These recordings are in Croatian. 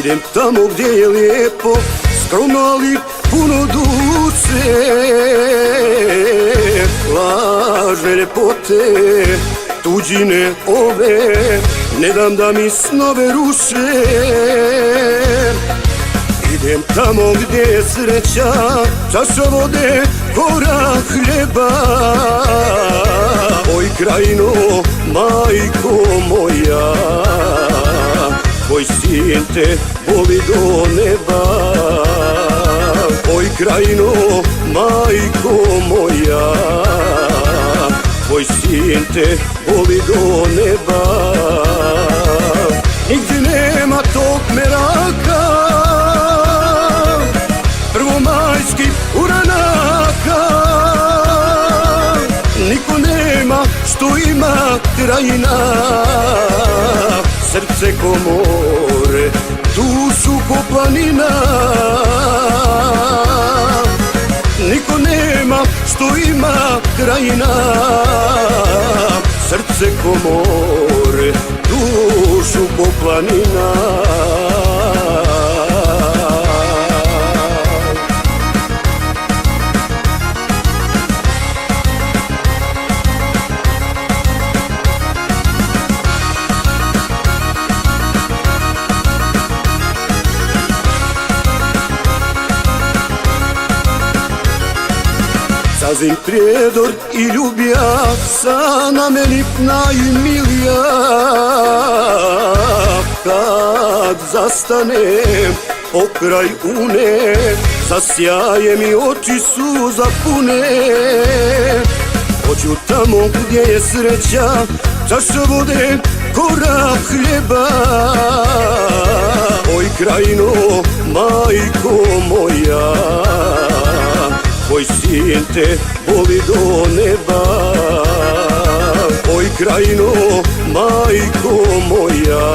Idem tamo gdje je lijepo, skromno ali puno duše. Lažne ljepote, tuđine ove, ne dam da mi snove ruše. Idem tamo gdje je sreća, čaša vode, kora hljeba. Oj krajino, majko moja, tvoj sin te voli do neba. Oj krajino, majko moja, tvoj sin te voli do neba. Nigdje nema tog meraka, prvomajskih uranaka. Niko nema što ima krajina, srce ko more, dušu ko planina. Niko nema što ima krajina, srce ko more, dušu ko planina. Sazim prijedor i ljubija, na meni najmilija. Kad zastanem pokraj une, zasjaje mi oči suza pune. Hoću tamo gdje je sreća, čaša vode, kora hljeba. Oj krajino, majko moja, tvoj sin te voli do neba. Oj krajino, majko moja,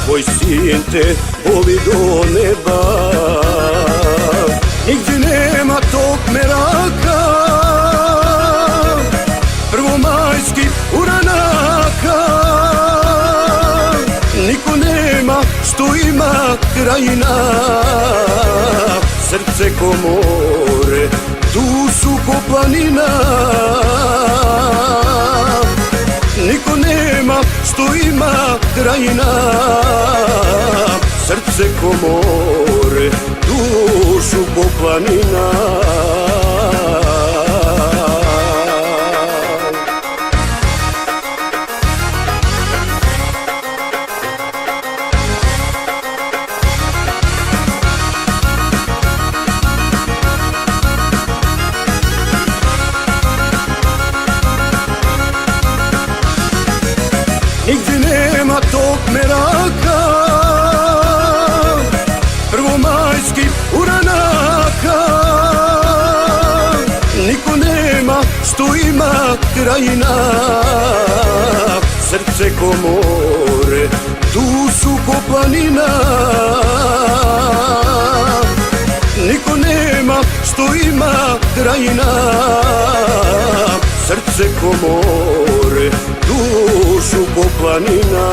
tvoj sin te voli do neba. Nigdje nema tog meraka, prvomajskih uranaka. Niko nema što ima krajina, srce ko more, dušu ko planina. Niko nema što ima krajina, srce ko more, dušu ko planina. Nigdje nema tog meraka, prvomajskih uranaka. Niko nema što ima krajina, srce ko more, dušu ko planina. Niko nema što ima krajina, srce ko more, dušu ko planina.